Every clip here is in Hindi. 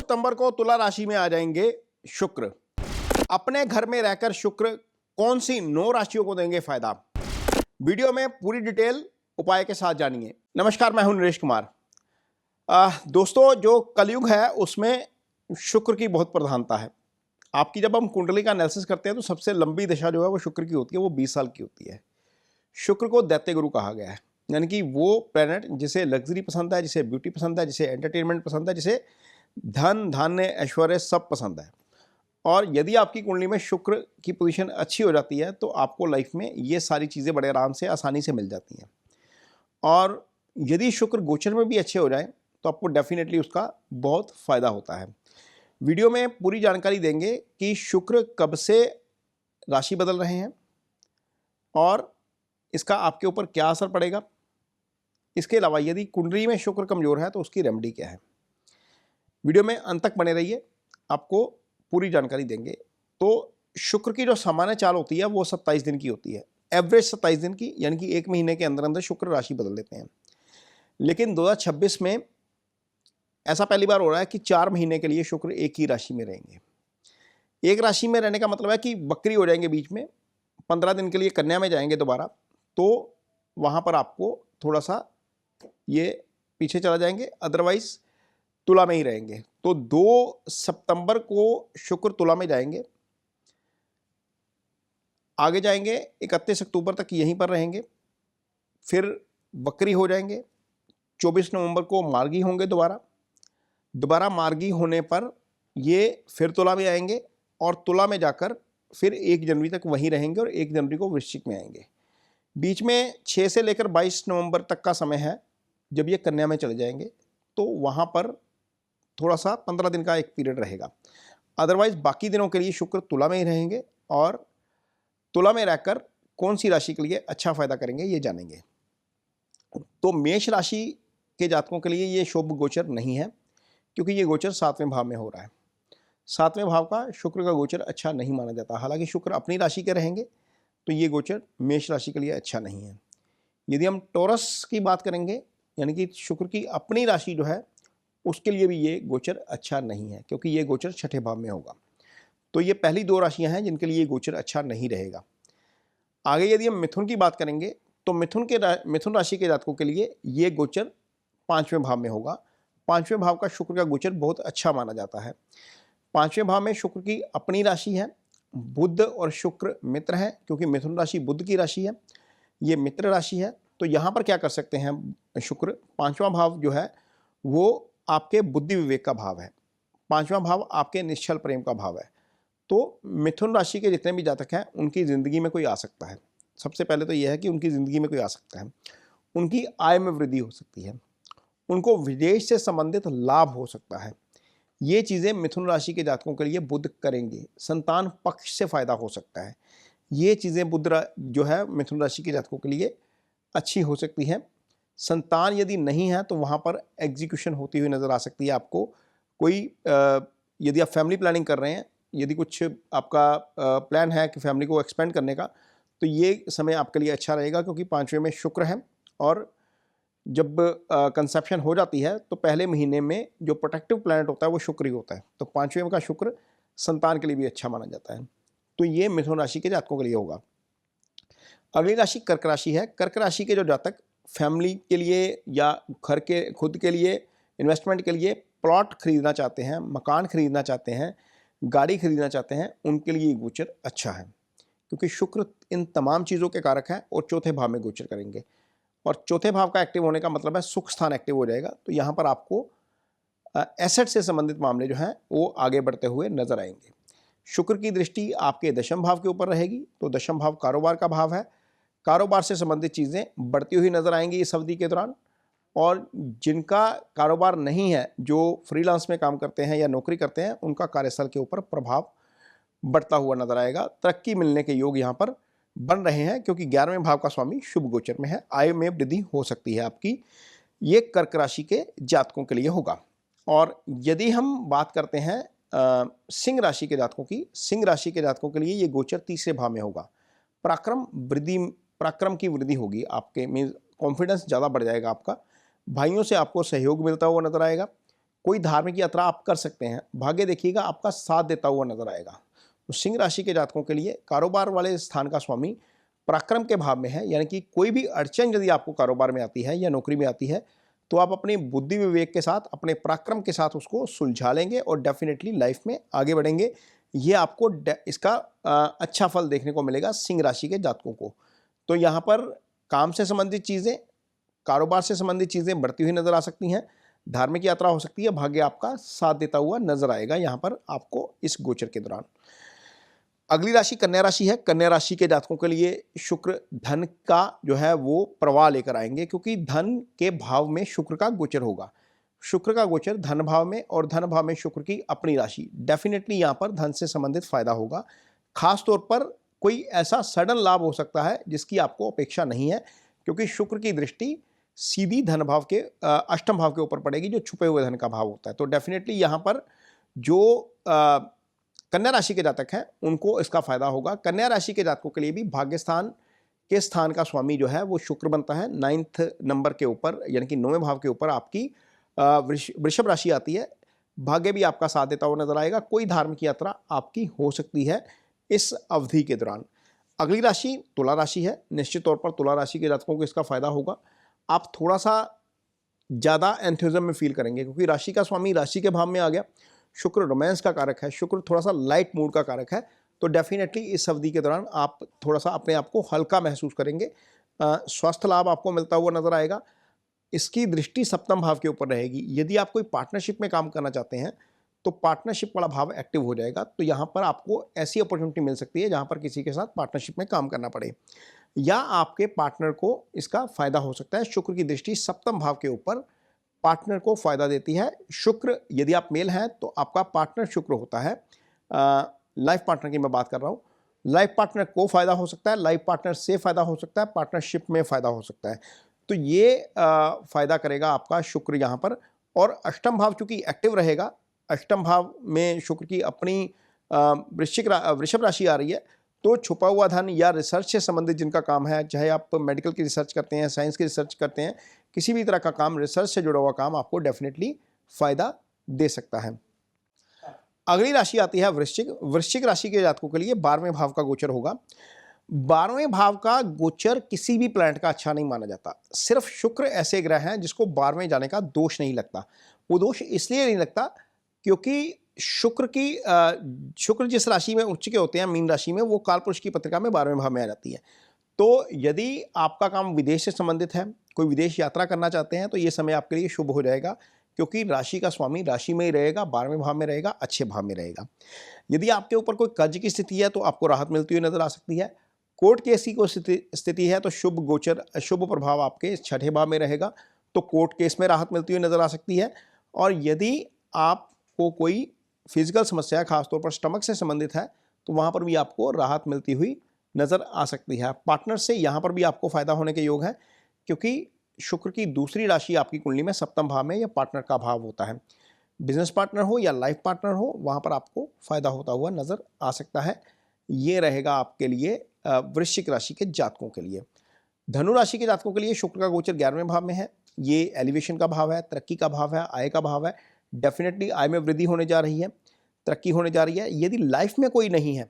सितंबर को तुला राशि में आ जाएंगे शुक्र। अपने घर में रहकर शुक्र कौन सी 9 राशियों को देंगे फायदा, वीडियो में पूरी डिटेल उपाय के साथ जानिए। नमस्कार, मैं हूं नरेश कुमार। दोस्तों, जो कलयुग है उसमें शुक्र की बहुत प्रधानता है। आपकी जब हम कुंडली का एनालिसिस करते हैं तो सबसे लंबी दशा जो है वो शुक्र की होती है, वो 20 साल की होती है। शुक्र को दैत्य गुरु कहा गया है, यानी कि वो प्लेनेट जिसे लग्जरी पसंद है, जिसे ब्यूटी पसंद है, जिसे एंटरटेनमेंट पसंद है, जिसे धन धान्य ऐश्वर्य सब पसंद है। और यदि आपकी कुंडली में शुक्र की पोजीशन अच्छी हो जाती है तो आपको लाइफ में ये सारी चीज़ें बड़े आराम से आसानी से मिल जाती हैं। और यदि शुक्र गोचर में भी अच्छे हो जाए तो आपको डेफिनेटली उसका बहुत फ़ायदा होता है। वीडियो में पूरी जानकारी देंगे कि शुक्र कब से राशि बदल रहे हैं और इसका आपके ऊपर क्या असर पड़ेगा। इसके अलावा यदि कुंडली में शुक्र कमज़ोर है तो उसकी रेमेडी क्या है। वीडियो में अंत तक बने रहिए, आपको पूरी जानकारी देंगे। तो शुक्र की जो सामान्य चाल होती है वो 27 दिन की होती है, एवरेज 27 दिन की, यानी कि 1 महीने के अंदर अंदर शुक्र राशि बदल देते हैं। लेकिन 2026 में ऐसा पहली बार हो रहा है कि 4 महीने के लिए शुक्र एक ही राशि में रहेंगे। एक राशि में रहने का मतलब है कि वक्री हो जाएंगे बीच में, 15 दिन के लिए कन्या में जाएंगे दोबारा, तो वहाँ पर आपको थोड़ा सा ये पीछे चला जाएंगे, अदरवाइज तुला में ही रहेंगे। तो 2 सितंबर को शुक्र तुला में जाएंगे, आगे जाएंगे 31 अक्टूबर तक यहीं पर रहेंगे, फिर वक्री हो जाएंगे। 24 नवंबर को मार्गी होंगे दोबारा मार्गी होने पर ये फिर तुला में आएंगे और तुला में जाकर फिर 1 जनवरी तक वहीं रहेंगे और 1 जनवरी को वृश्चिक में आएंगे। बीच में 6 से लेकर 22 नवंबर तक का समय है जब ये कन्या में चले जाएंगे, तो वहाँ पर थोड़ा सा 15 दिन का एक पीरियड रहेगा। अदरवाइज बाकी दिनों के लिए शुक्र तुला में ही रहेंगे और तुला में रहकर कौन सी राशि के लिए अच्छा फायदा करेंगे ये जानेंगे। तो मेष राशि के जातकों के लिए ये शुभ गोचर नहीं है, क्योंकि ये गोचर 7वें भाव में हो रहा है। 7वें भाव का शुक्र का गोचर अच्छा नहीं माना जाता। हालांकि शुक्र अपनी राशि के रहेंगे तो ये गोचर मेष राशि के लिए अच्छा नहीं है। यदि हम टॉरस की बात करेंगे, यानी कि शुक्र की अपनी राशि जो है, उसके लिए भी ये गोचर अच्छा नहीं है, क्योंकि ये गोचर 6ठे भाव में होगा। तो ये पहली 2 राशियां हैं जिनके लिए ये गोचर अच्छा नहीं रहेगा। आगे यदि हम मिथुन की बात करेंगे तो मिथुन राशि के जातकों के लिए ये गोचर 5वें भाव में होगा। 5वें भाव का शुक्र का गोचर बहुत अच्छा माना जाता है। 5वें भाव में शुक्र की अपनी राशि है, बुध और शुक्र मित्र हैं, क्योंकि मिथुन राशि बुध की राशि है, ये मित्र राशि है। तो यहाँ पर क्या कर सकते हैं शुक्र, 5वां भाव जो है वो आपके बुद्धि विवेक का भाव है, 5वां भाव आपके निश्चल प्रेम का भाव है। तो मिथुन राशि के जितने भी जातक हैं उनकी ज़िंदगी में कोई आ सकता है। सबसे पहले तो यह है कि उनकी ज़िंदगी में कोई आ सकता है, उनकी आय में वृद्धि हो सकती है, उनको विदेश से संबंधित लाभ हो सकता है। ये चीज़ें मिथुन राशि के जातकों के लिए बुध करेंगे। संतान पक्ष से फायदा हो सकता है। ये चीज़ें बुध जो है मिथुन राशि के जातकों के लिए अच्छी हो सकती है। संतान यदि नहीं है तो वहाँ पर एग्जीक्यूशन होती हुई नज़र आ सकती है आपको। कोई यदि आप फैमिली प्लानिंग कर रहे हैं, यदि कुछ आपका प्लान है कि फैमिली को एक्सपेंड करने का, तो ये समय आपके लिए अच्छा रहेगा, क्योंकि 5वें में शुक्र है और जब कंसेप्शन हो जाती है तो पहले महीने में जो प्रोटेक्टिव प्लैनेट होता है वो शुक्र ही होता है। तो 5वें का शुक्र संतान के लिए भी अच्छा माना जाता है। तो ये मिथुन राशि के जातकों के लिए होगा। अगली राशि कर्क राशि है। कर्क राशि के जो जातक फैमिली के लिए या घर के खुद के लिए इन्वेस्टमेंट के लिए प्लॉट खरीदना चाहते हैं, मकान खरीदना चाहते हैं, गाड़ी खरीदना चाहते हैं, उनके लिए ये गोचर अच्छा है, क्योंकि शुक्र इन तमाम चीज़ों के कारक हैं और चौथे भाव में गोचर करेंगे। और चौथे भाव का एक्टिव होने का मतलब है सुख स्थान एक्टिव हो जाएगा। तो यहाँ पर आपको एसेट से संबंधित मामले जो हैं वो आगे बढ़ते हुए नजर आएंगे। शुक्र की दृष्टि आपके दशम भाव के ऊपर रहेगी, तो दशम भाव कारोबार का भाव है। कारोबार से संबंधित चीज़ें बढ़ती हुई नजर आएंगी इस अवधि के दौरान। और जिनका कारोबार नहीं है, जो फ्रीलांस में काम करते हैं या नौकरी करते हैं, उनका कार्यस्थल के ऊपर प्रभाव बढ़ता हुआ नजर आएगा। तरक्की मिलने के योग यहाँ पर बन रहे हैं, क्योंकि 11वें भाव का स्वामी शुभ गोचर में है। आय में वृद्धि हो सकती है आपकी। ये कर्क राशि के जातकों के लिए होगा। और यदि हम बात करते हैं सिंह राशि के जातकों की, सिंह राशि के जातकों के लिए ये गोचर 3रे भाव में होगा। पराक्रम की वृद्धि होगी आपके में, कॉन्फिडेंस ज़्यादा बढ़ जाएगा आपका। भाइयों से आपको सहयोग मिलता हुआ नजर आएगा। कोई धार्मिक यात्रा आप कर सकते हैं। भाग्य देखिएगा आपका साथ देता हुआ नजर आएगा। तो सिंह राशि के जातकों के लिए कारोबार वाले स्थान का स्वामी पराक्रम के भाव में है, यानी कि कोई भी अड़चन यदि आपको कारोबार में आती है या नौकरी में आती है तो आप अपनी बुद्धि विवेक के साथ, अपने पराक्रम के साथ उसको सुलझा लेंगे और डेफिनेटली लाइफ में आगे बढ़ेंगे। ये आपको इसका अच्छा फल देखने को मिलेगा सिंह राशि के जातकों को। तो यहाँ पर काम से संबंधित चीज़ें, कारोबार से संबंधित चीज़ें बढ़ती हुई नजर आ सकती हैं। धार्मिक यात्रा हो सकती है। भाग्य आपका साथ देता हुआ नजर आएगा यहाँ पर आपको इस गोचर के दौरान। अगली राशि कन्या राशि है। कन्या राशि के जातकों के लिए शुक्र धन का जो है वो प्रवाह लेकर आएंगे, क्योंकि धन के भाव में शुक्र का गोचर होगा। शुक्र का गोचर धन भाव में, और धन भाव में शुक्र की अपनी राशि, डेफिनेटली यहाँ पर धन से संबंधित फायदा होगा। खास तौर पर कोई ऐसा सडन लाभ हो सकता है जिसकी आपको अपेक्षा नहीं है, क्योंकि शुक्र की दृष्टि सीधी धन भाव के अष्टम भाव के ऊपर पड़ेगी, जो छुपे हुए धन का भाव होता है। तो डेफिनेटली यहाँ पर जो कन्या राशि के जातक हैं उनको इसका फायदा होगा। कन्या राशि के जातकों के लिए भी भाग्यस्थान के स्थान का स्वामी जो है वो शुक्र बनता है। 9th नंबर के ऊपर, यानी कि 9वें भाव के ऊपर आपकी वृषभ राशि आती है। भाग्य भी आपका साथ देता हुआ नजर आएगा। कोई धार्मिक यात्रा आपकी हो सकती है इस अवधि के दौरान। अगली राशि तुला राशि है। निश्चित तौर पर तुला राशि के जातकों को इसका फायदा होगा। आप थोड़ा सा ज़्यादा एंथुजिज्म में फील करेंगे, क्योंकि राशि का स्वामी राशि के भाव में आ गया। शुक्र रोमांस का कारक है, शुक्र थोड़ा सा लाइट मूड का कारक है। तो डेफिनेटली इस अवधि के दौरान आप थोड़ा सा अपने आप को हल्का महसूस करेंगे। स्वास्थ्य लाभ आपको मिलता हुआ नजर आएगा। इसकी दृष्टि सप्तम भाव के ऊपर रहेगी। यदि आप कोई पार्टनरशिप में काम करना चाहते हैं तो पार्टनरशिप वाला भाव एक्टिव हो जाएगा। तो यहाँ पर आपको ऐसी अपॉर्चुनिटी मिल सकती है जहाँ पर किसी के साथ पार्टनरशिप में काम करना पड़े, या आपके पार्टनर को इसका फायदा हो सकता है। शुक्र की दृष्टि सप्तम भाव के ऊपर पार्टनर को फायदा देती है। शुक्र, यदि आप मेल हैं तो आपका पार्टनर शुक्र होता है। लाइफ पार्टनर की मैं बात कर रहा हूँ। लाइफ पार्टनर को फायदा हो सकता है, लाइफ पार्टनर से फायदा हो सकता है, पार्टनरशिप में फायदा हो सकता है। तो ये फायदा करेगा आपका शुक्र यहाँ पर। और अष्टम भाव चूंकि एक्टिव रहेगा, अष्टम भाव में शुक्र की अपनी वृषभ राशि आ रही है, तो छुपा हुआ धन या रिसर्च से संबंधित जिनका काम है, चाहे आप मेडिकल की रिसर्च करते हैं, साइंस की रिसर्च करते हैं, किसी भी तरह का काम, रिसर्च से जुड़ा हुआ काम आपको डेफिनेटली फायदा दे सकता है। अगली राशि आती है वृश्चिक। वृश्चिक राशि के जातकों के लिए 12वें भाव का गोचर होगा। 12वें भाव का गोचर किसी भी प्लैनेट का अच्छा नहीं माना जाता। सिर्फ शुक्र ऐसे ग्रह हैं जिसको 12वें जाने का दोष नहीं लगता। वो दोष इसलिए नहीं लगता क्योंकि शुक्र जिस राशि में उच्च के होते हैं, मीन राशि में, वो कालपुरुष की पत्रिका में 12वें भाव में आ जाती है। तो यदि आपका काम विदेश से संबंधित है, कोई विदेश यात्रा करना चाहते हैं, तो ये समय आपके लिए शुभ हो जाएगा, क्योंकि राशि का स्वामी राशि में ही रहेगा, 12वें भाव में रहेगा, अच्छे भाव में रहेगा। यदि आपके ऊपर कोई कर्ज की स्थिति है तो आपको राहत मिलती हुई नजर आ सकती है। कोर्ट केस की कोई स्थिति है तो शुभ गोचर, शुभ प्रभाव आपके 6ठे भाव में रहेगा, तो कोर्ट केस में राहत मिलती हुई नजर आ सकती है। और यदि आपको कोई फिजिकल समस्या खासतौर पर स्टमक से संबंधित है तो वहाँ पर भी आपको राहत मिलती हुई नजर आ सकती है। पार्टनर से यहाँ पर भी आपको फायदा होने के योग है, क्योंकि शुक्र की दूसरी राशि आपकी कुंडली में सप्तम भाव में या पार्टनर का भाव होता है। बिजनेस पार्टनर हो या लाइफ पार्टनर हो, वहाँ पर आपको फायदा होता हुआ नजर आ सकता है। ये रहेगा आपके लिए वृश्चिक राशि के जातकों के लिए। धनु राशि के जातकों के लिए शुक्र का गोचर 11वें भाव में है। ये एलिवेशन का भाव है, तरक्की का भाव है, आय का भाव है। डेफिनेटली आय में वृद्धि होने जा रही है, तरक्की होने जा रही है। यदि लाइफ में कोई नहीं है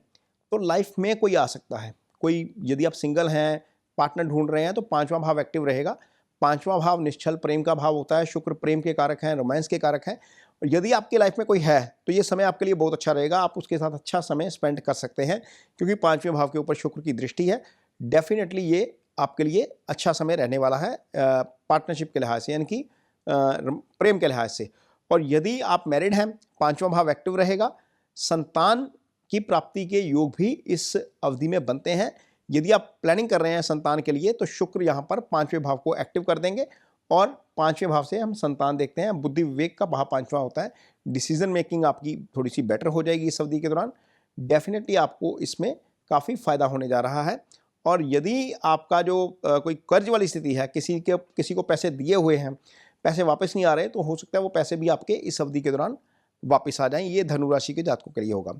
तो लाइफ में कोई आ सकता है। कोई, यदि आप सिंगल हैं, पार्टनर ढूंढ रहे हैं, तो 5वां भाव एक्टिव रहेगा। 5वां भाव निश्चल प्रेम का भाव होता है। शुक्र प्रेम के कारक हैं, रोमांस के कारक हैं। और यदि आपकी लाइफ में कोई है तो ये समय आपके लिए बहुत अच्छा रहेगा। आप उसके साथ अच्छा समय स्पेंड कर सकते हैं, क्योंकि 5वें भाव के ऊपर शुक्र की दृष्टि है। डेफिनेटली ये आपके लिए अच्छा समय रहने वाला है पार्टनरशिप के लिहाज से, यानी कि प्रेम के लिहाज से। और यदि आप मैरिड हैं, 5वां भाव एक्टिव रहेगा। संतान की प्राप्ति के योग भी इस अवधि में बनते हैं। यदि आप प्लानिंग कर रहे हैं संतान के लिए तो शुक्र यहाँ पर 5वें भाव को एक्टिव कर देंगे, और 5वें भाव से हम संतान देखते हैं। बुद्धि विवेक का भाव 5वां होता है। डिसीजन मेकिंग आपकी थोड़ी सी बेटर हो जाएगी इस अवधि के दौरान। डेफिनेटली आपको इसमें काफ़ी फायदा होने जा रहा है। और यदि आपका जो कोई कर्ज वाली स्थिति है, किसी को पैसे दिए हुए हैं, पैसे वापस नहीं आ रहे, तो हो सकता है वो पैसे भी आपके इस अवधि के दौरान वापस आ जाएं। ये धनु राशि के जातकों के लिए होगा।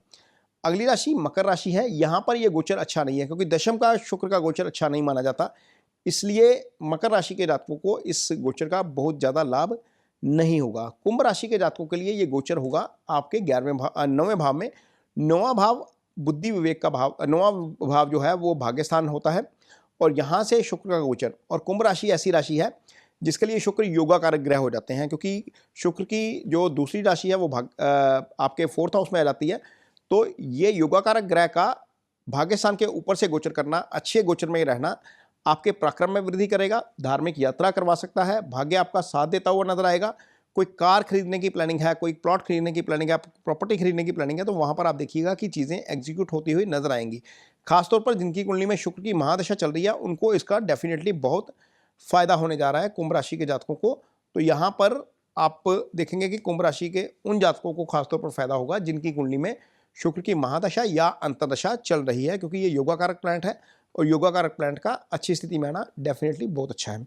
अगली राशि मकर राशि है। यहाँ पर ये गोचर अच्छा नहीं है, क्योंकि दशम का शुक्र का गोचर अच्छा नहीं माना जाता। इसलिए मकर राशि के जातकों को इस गोचर का बहुत ज़्यादा लाभ नहीं होगा। कुंभ राशि के जातकों के लिए ये गोचर होगा आपके 9वें भाव में। 9वां भाव बुद्धि विवेक का भाव, 9वां भाव जो है वो भाग्य स्थान होता है और यहाँ से शुक्र का गोचर। और कुंभ राशि ऐसी राशि है जिसके लिए शुक्र योगा कारक ग्रह हो जाते हैं, क्योंकि शुक्र की जो दूसरी राशि है वो आपके 4th हाउस में आ जाती है। तो ये योगा कारक ग्रह का भाग्य स्थान के ऊपर से गोचर करना, अच्छे गोचर में रहना आपके पराक्रम में वृद्धि करेगा, धार्मिक यात्रा करवा सकता है, भाग्य आपका साथ देता हुआ नजर आएगा। कोई कार खरीदने की प्लानिंग है, कोई प्लॉट खरीदने की प्लानिंग है, प्रॉपर्टी खरीदने की प्लानिंग है, तो वहाँ पर आप देखिएगा कि चीज़ें एग्जीक्यूट होती हुई नजर आएंगी। खासतौर पर जिनकी कुंडली में शुक्र की महादशा चल रही है उनको इसका डेफिनेटली बहुत फायदा होने जा रहा है, कुंभ राशि के जातकों को। तो यहाँ पर आप देखेंगे कि कुंभ राशि के उन जातकों को खासतौर पर फायदा होगा जिनकी कुंडली में शुक्र की महादशा या अंतर्दशा चल रही है, क्योंकि ये योगा कारक प्लैनेट है और योगा कारक प्लैनेट का अच्छी स्थिति में आना डेफिनेटली बहुत अच्छा है।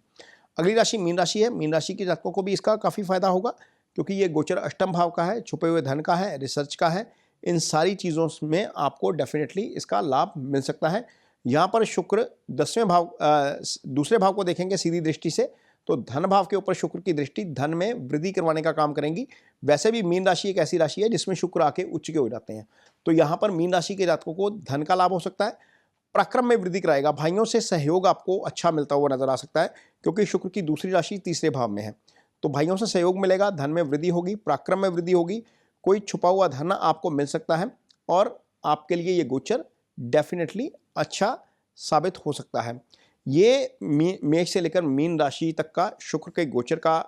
अगली राशि मीन राशि है। मीन राशि के जातकों को भी इसका काफ़ी फायदा होगा, क्योंकि ये गोचर अष्टम भाव का है, छुपे हुए धन का है, रिसर्च का है। इन सारी चीज़ों में आपको डेफिनेटली इसका लाभ मिल सकता है। यहाँ पर शुक्र 10वें भाव दूसरे भाव को देखेंगे सीधी दृष्टि से, तो धन भाव के ऊपर शुक्र की दृष्टि धन में वृद्धि करवाने का काम करेंगी। वैसे भी मीन राशि एक ऐसी राशि है जिसमें शुक्र आके उच्च के हो जाते हैं, तो यहाँ पर मीन राशि के जातकों को धन का लाभ हो सकता है, पराक्रम में वृद्धि कराएगा। भाइयों से सहयोग आपको अच्छा मिलता हुआ नजर आ सकता है, क्योंकि शुक्र की दूसरी राशि तीसरे भाव में है। तो भाइयों से सहयोग मिलेगा, धन में वृद्धि होगी, पराक्रम में वृद्धि होगी, कोई छुपा हुआ धन आपको मिल सकता है और आपके लिए ये गोचर डेफिनेटली अच्छा साबित हो सकता है। ये मेष से लेकर मीन राशि तक का शुक्र के गोचर का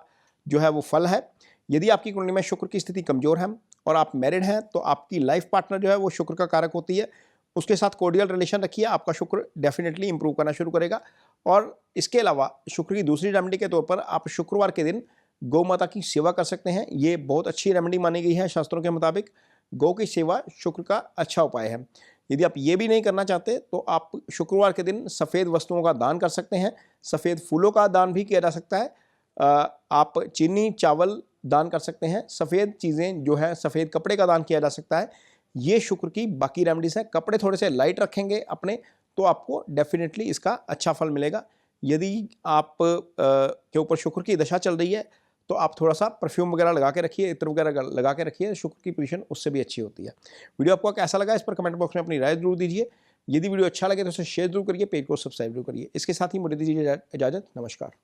जो है वो फल है। यदि आपकी कुंडली में शुक्र की स्थिति कमजोर है और आप मैरिड हैं तो आपकी लाइफ पार्टनर जो है वो शुक्र का कारक होती है, उसके साथ कोर्डियल रिलेशन रखिए, आपका शुक्र डेफिनेटली इंप्रूव करना शुरू करेगा। और इसके अलावा शुक्र की दूसरी रेमेडी के तौर पर आप शुक्रवार के दिन गौ माता की सेवा कर सकते हैं। ये बहुत अच्छी रेमेडी मानी गई है शास्त्रों के मुताबिक। गौ की सेवा शुक्र का अच्छा उपाय है। यदि आप ये भी नहीं करना चाहते तो आप शुक्रवार के दिन सफ़ेद वस्तुओं का दान कर सकते हैं, सफ़ेद फूलों का दान भी किया जा सकता है। आप चीनी चावल दान कर सकते हैं, सफ़ेद चीज़ें जो है सफ़ेद कपड़े का दान किया जा सकता है। ये शुक्र की बाकी रेमेडीज हैं। कपड़े थोड़े से लाइट रखेंगे अपने तो आपको डेफिनेटली इसका अच्छा फल मिलेगा। यदि आप के ऊपर शुक्र की दशा चल रही है तो आप थोड़ा सा परफ्यूम वगैरह लगा के रखिए, इत्र वगैरह लगा के रखिए, शुक्र की पोजीशन उससे भी अच्छी होती है। वीडियो आपको कैसा लगा इस पर कमेंट बॉक्स में अपनी राय जरूर दीजिए। यदि वीडियो अच्छा लगे तो उसे शेयर जरूर करिए, पेज को सब्सक्राइब जरूर करिए। इसके साथ ही मुझे दीजिए इजाजत। नमस्कार।